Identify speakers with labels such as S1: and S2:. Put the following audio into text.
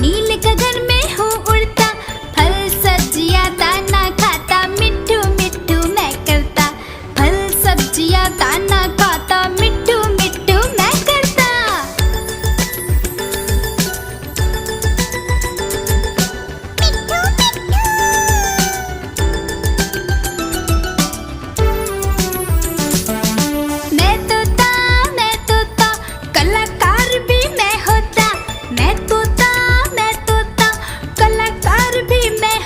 S1: नील गगन में हूँ उड़ता, फल सब्जियाँ दाना खाता, मिट्ठू मिट्ठू मैं करता, फल सब्जियाँ दाना